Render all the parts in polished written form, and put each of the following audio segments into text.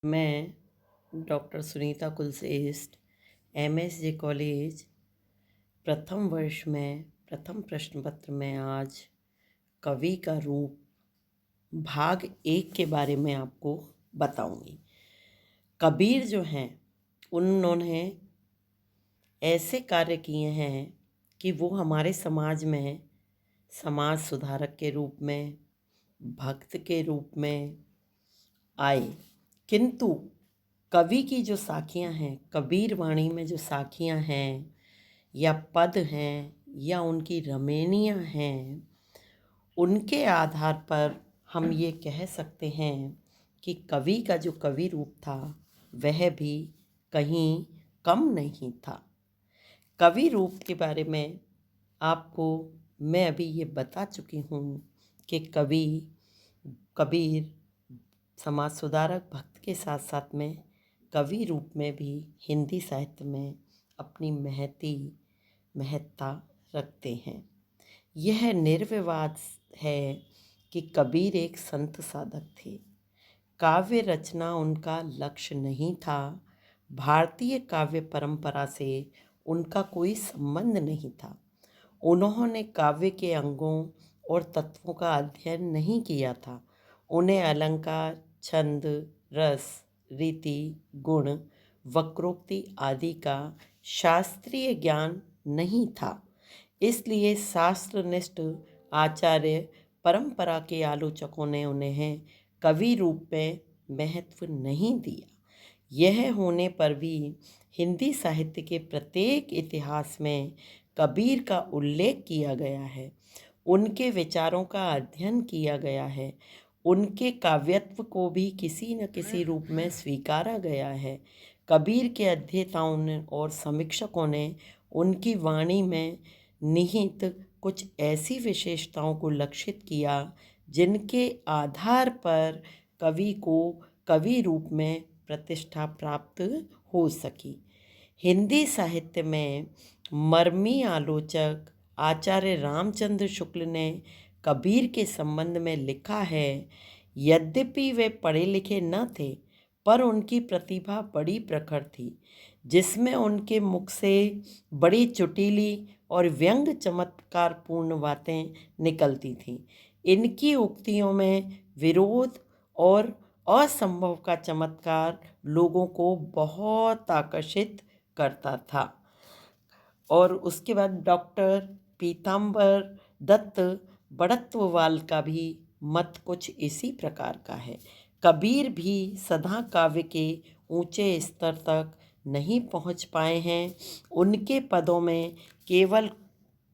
मैं doctor Sunita Kulshreshtha MSJ college प्रथम वर्ष में प्रथम प्रश्न पत्र में आज कवि का रूप भाग 1 के बारे में आपको बताऊंगी। कबीर जो हैं उन्होंने ऐसे कार्य किए हैं कि वो हमारे समाज में समाज सुधारक के रूप में, भक्त के रूप में आए। किंतु कवि की जो साखियाँ हैं, कबीर वाणी में जो साखियाँ हैं या पद हैं या उनकी रमैनियाँ हैं, उनके आधार पर हम ये कह सकते हैं कि कवि का जो कवि रूप था वह भी कहीं कम नहीं था। कवि रूप के बारे में आपको मैं अभी ये बता चुकी हूँ कि कबीर समाज सुधारक भक्त के साथ साथ में कवि रूप में भी हिंदी साहित्य में अपनी महत्ता रखते हैं। यह निर्विवाद है कि कबीर एक संत साधक थे। काव्य रचना उनका लक्ष्य नहीं था। भारतीय काव्य परंपरा से उनका कोई संबंध नहीं था। उन्होंने काव्य के अंगों और तत्वों का अध्ययन नहीं किया था। उन्हें अलंकार, छंद, रस, रीति, गुण, वक्रोक्ति आदि का शास्त्रीय ज्ञान नहीं था। इसलिए शास्त्रनिष्ठ आचार्य परंपरा के आलोचकों ने उन्हें कवि रूप में महत्व नहीं दिया। यह होने पर भी हिंदी साहित्य के प्रत्येक इतिहास में कबीर का उल्लेख किया गया है, उनके विचारों का अध्ययन किया गया है, उनके काव्यत्व को भी किसी न किसी रूप में स्वीकारा गया है। कबीर के अध्येताओं ने और समीक्षकों ने उनकी वाणी में निहित कुछ ऐसी विशेषताओं को लक्षित किया जिनके आधार पर कवि को कवि रूप में प्रतिष्ठा प्राप्त हो सकी। हिंदी साहित्य में मर्मी आलोचक आचार्य रामचंद्र शुक्ल ने कबीर के संबंध में लिखा है, यद्यपि वे पढ़े लिखे न थे पर उनकी प्रतिभा बड़ी प्रखर थी, जिसमें उनके मुख से बड़ी चुटीली और व्यंग चमत्कारपूर्ण बातें निकलती थीं। इनकी उक्तियों में विरोध और असंभव का चमत्कार लोगों को बहुत आकर्षित करता था। और उसके बाद डॉक्टर पीताम्बर दत्त बड़त्ववाल का भी मत कुछ इसी प्रकार का है। कबीर भी सदा काव्य के ऊंचे स्तर तक नहीं पहुंच पाए हैं। उनके पदों में केवल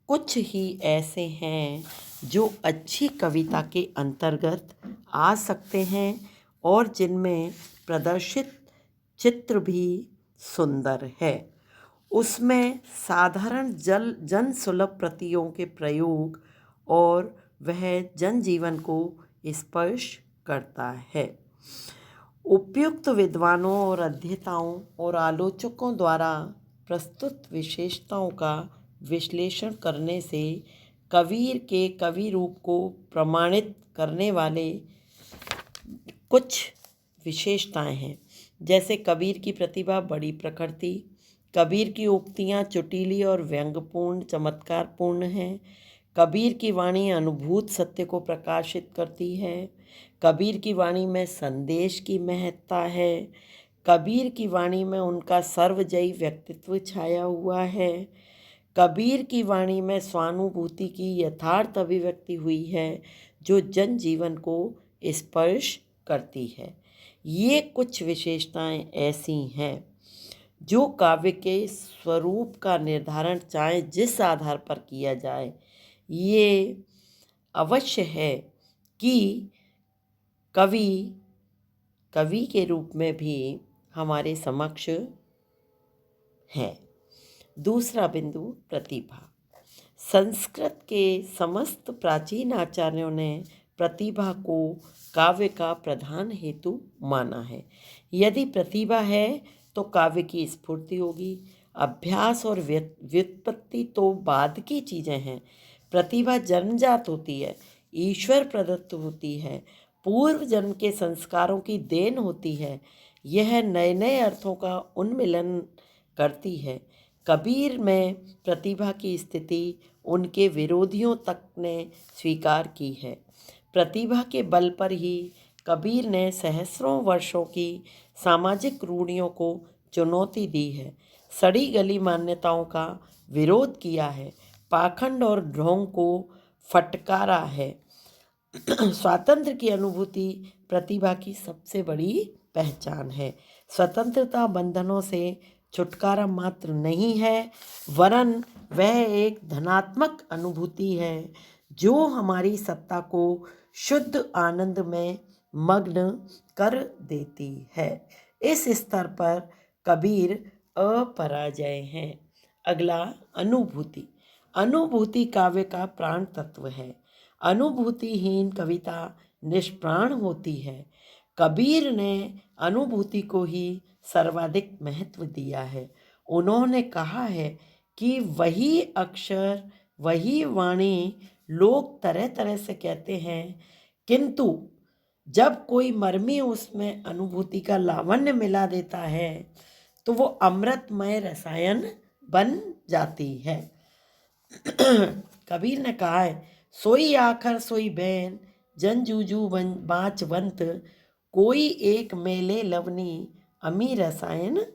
कुछ ही ऐसे हैं जो अच्छी कविता के अंतर्गत आ सकते हैं और जिनमें प्रदर्शित चित्र भी सुंदर है। उसमें साधारण जन सुलभ प्रतियों के प्रयोग और वह जनजीवन को स्पर्श करता है। उपयुक्त विद्वानों और अध्येताओं और आलोचकों द्वारा प्रस्तुत विशेषताओं का विश्लेषण करने से कबीर के कवि रूप को प्रमाणित करने वाले कुछ विशेषताएं हैं। जैसे कबीर की प्रतिभा बड़ी प्रखर थी। कबीर की उक्तियाँ चुटीली और व्यंग्यपूर्ण चमत्कारपूर्ण हैं। कबीर की वाणी अनुभूत सत्य को प्रकाशित करती है। कबीर की वाणी में संदेश की महत्ता है। कबीर की वाणी में उनका सर्वजयी व्यक्तित्व छाया हुआ है। कबीर की वाणी में स्वानुभूति की यथार्थ अभिव्यक्ति हुई है जो जनजीवन को स्पर्श करती है। ये कुछ विशेषताएं ऐसी हैं जो काव्य के स्वरूप का निर्धारण चाहे जिस आधार पर किया जाए, ये अवश्य है कि कवि के रूप में भी हमारे समक्ष है। दूसरा बिंदु, प्रतिभा। संस्कृत के समस्त प्राचीन आचार्यों ने प्रतिभा को काव्य का प्रधान हेतु माना है। यदि प्रतिभा है तो काव्य की स्फूर्ति होगी। अभ्यास और व्युत्पत्ति तो बाद की चीज़ें हैं। प्रतिभा जन्मजात होती है, ईश्वर प्रदत्त होती है, पूर्व जन्म के संस्कारों की देन होती है। यह नए नए अर्थों का उन्मिलन करती है। कबीर में प्रतिभा की स्थिति उनके विरोधियों तक ने स्वीकार की है। प्रतिभा के बल पर ही कबीर ने सहस्रों वर्षों की सामाजिक रूढ़ियों को चुनौती दी है, सड़ी गली मान्यताओं का विरोध किया है, पाखंड और ढोंग को फटकारा है। स्वातंत्र्य की अनुभूति प्रतिभा की सबसे बड़ी पहचान है। स्वतंत्रता बंधनों से छुटकारा मात्र नहीं है, वरन वह एक धनात्मक अनुभूति है जो हमारी सत्ता को शुद्ध आनंद में मग्न कर देती है। इस स्तर पर कबीर अपराजय हैं। अगला, अनुभूति। अनुभूति काव्य का प्राण तत्व है। अनुभूतिहीन कविता निष्प्राण होती है। कबीर ने अनुभूति को ही सर्वाधिक महत्व दिया है। उन्होंने कहा है कि वही अक्षर, वही वाणी लोग तरह तरह से कहते हैं, किंतु जब कोई मर्मी उसमें अनुभूति का लावण्य मिला देता है तो वो अमृतमय रसायन बन जाती है। कबीर ने कहा है, सोई आखर सोई बैन, जन जूजू बाँचवंत, कोई एक मेले लवनी, अमी रसायन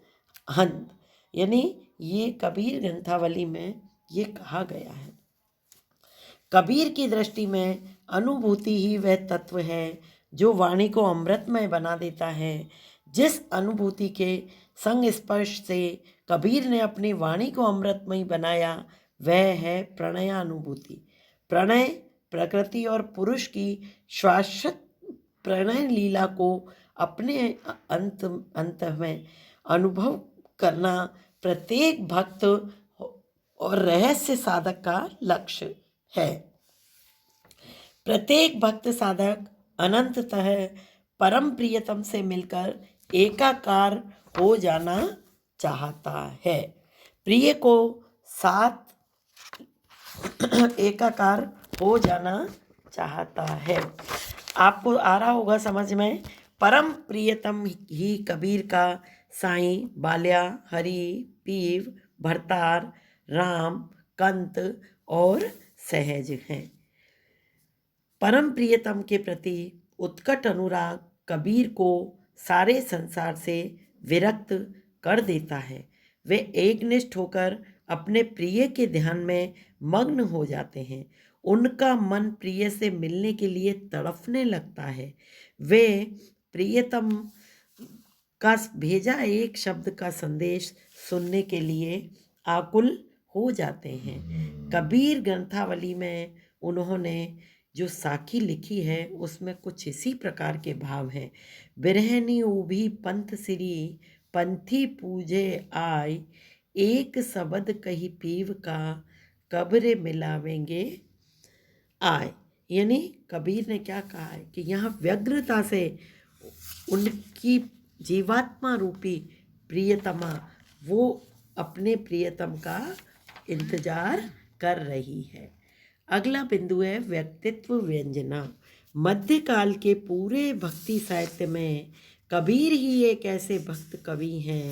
हंत। यानी ये कबीर ग्रंथावली में ये कहा गया है। कबीर की दृष्टि में अनुभूति ही वह तत्व है जो वाणी को अमृतमय बना देता है। जिस अनुभूति के संग स्पर्श से कबीर ने अपनी वाणी को अमृतमय बनाया वह है प्रणयानुभूति। प्रणय प्रकृति और पुरुष की शाश्वत प्रणय लीला को अपने अंत में अनुभव करना प्रत्येक भक्त और रहस्य साधक का लक्ष्य है। प्रत्येक भक्त साधक अनंततः परम प्रियतम से मिलकर एकाकार हो जाना चाहता है। प्रिय को साथ एकाकार हो जाना चाहता है। आपको आ रहा होगा समझ में। परम प्रियतम ही कबीर का साईं, बाल्या, हरि, पीव, भरतार, राम, कंत और सहज हैं। परम प्रियतम के प्रति उत्कट अनुराग कबीर को सारे संसार से विरक्त कर देता है। वे एकनिष्ठ होकर अपने प्रिय के ध्यान में मग्न हो जाते हैं। उनका मन प्रिय से मिलने के लिए तड़पने लगता है। वे प्रियतम का भेजा एक शब्द का संदेश सुनने के लिए आकुल हो जाते हैं। कबीर ग्रंथावली में उन्होंने जो साखी लिखी है उसमें कुछ इसी प्रकार के भाव हैं। बिरहनी ऊभी पंथ सिरी, पंथी पूजे आय, एक शब्द कही पीव का, कब्र मिलावेंगे आय। यानी कबीर ने क्या कहा है कि यहाँ व्यग्रता से उनकी जीवात्मा रूपी प्रियतमा वो अपने प्रियतम का इंतजार कर रही है। अगला बिंदु है व्यक्तित्व व्यंजना। मध्यकाल के पूरे भक्ति साहित्य में कबीर ही एक ऐसे भक्त कवि हैं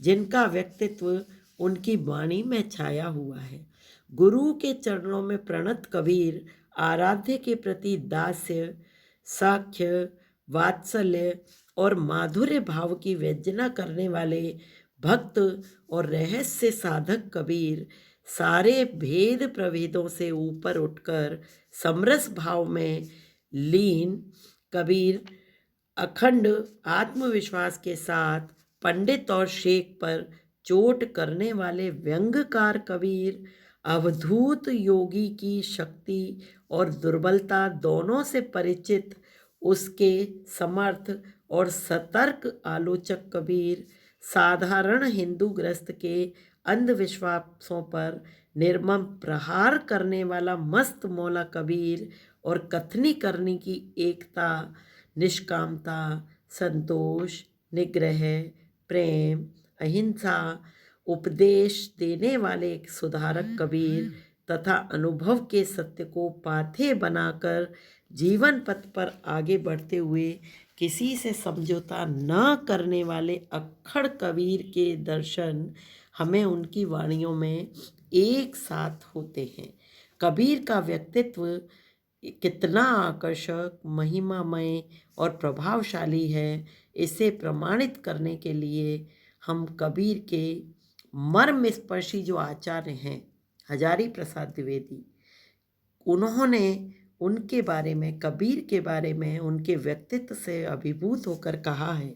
जिनका व्यक्तित्व उनकी वाणी में छाया हुआ है। गुरु के चरणों में प्रणत कबीर आराध्य के प्रति दास्य, साख्य, वात्सल्य और माधुर्य भाव की व्यंजना करने वाले भक्त और रहस्य साधक कबीर सारे भेद प्रभेदों से ऊपर उठकर समरस भाव में लीन कबीर अखंड आत्मविश्वास के साथ पंडित और शेख पर चोट करने वाले व्यंग्यकार कबीर अवधूत योगी की शक्ति और दुर्बलता दोनों से परिचित उसके समर्थ और सतर्क आलोचक कबीर साधारण हिंदू ग्रस्त के अंधविश्वासों पर निर्मम प्रहार करने वाला मस्त मौला कबीर और कथनी करने की एकता, निष्कामता, संतोष, निग्रह, प्रेम, अहिंसा, उपदेश देने वाले एक सुधारक कबीर तथा अनुभव के सत्य को पाथे बनाकर जीवन पथ पर आगे बढ़ते हुए किसी से समझौता न करने वाले अक्खड़ कबीर के दर्शन हमें उनकी वाणियों में एक साथ होते हैं। कबीर का व्यक्तित्व कितना आकर्षक, महिमामय और प्रभावशाली है, इसे प्रमाणित करने के लिए हम कबीर के मर्मस्पर्शी जो आचार्य हैं हजारी प्रसाद द्विवेदी, उन्होंने उनके बारे में, कबीर के बारे में, उनके व्यक्तित्व से अभिभूत होकर कहा है,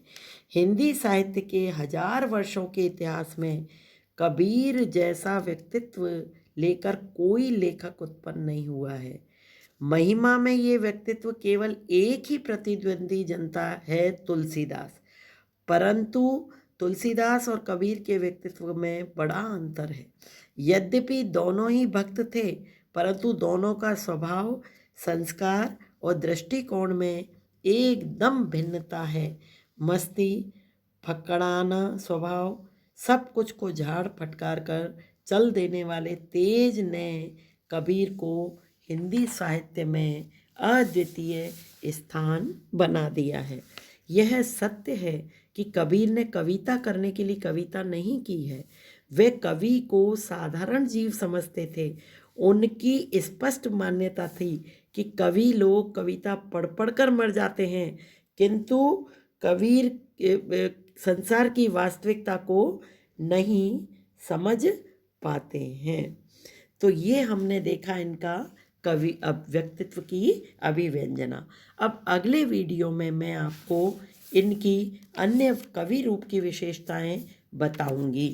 हिंदी साहित्य के 1000 वर्षों के इतिहास में कबीर जैसा व्यक्तित्व लेकर कोई लेखक उत्पन्न नहीं हुआ है। महिमा में ये व्यक्तित्व केवल एक ही प्रतिद्वंदी जनता है, तुलसीदास। परंतु तुलसीदास और कबीर के व्यक्तित्व में बड़ा अंतर है। यद्यपि दोनों ही भक्त थे, परंतु दोनों का स्वभाव, संस्कार और दृष्टिकोण में एकदम भिन्नता है। मस्ती, फकड़ाना स्वभाव, सब कुछ को झाड़ फटकार कर चल देने वाले तेज ने कबीर को हिंदी साहित्य में अद्वितीय स्थान बना दिया है। यह सत्य है कि कबीर ने कविता करने के लिए कविता नहीं की है। वे कवि को साधारण जीव समझते थे। उनकी स्पष्ट मान्यता थी कि कवि लोग कविता पढ़ पढ़ कर मर जाते हैं, किंतु कबीर संसार की वास्तविकता को नहीं समझ पाते हैं। तो ये हमने देखा इनका कवि व्यक्तित्व की अभिव्यंजना। अब अगले वीडियो में मैं आपको इनकी अन्य कवि रूप की विशेषताएं बताऊंगी।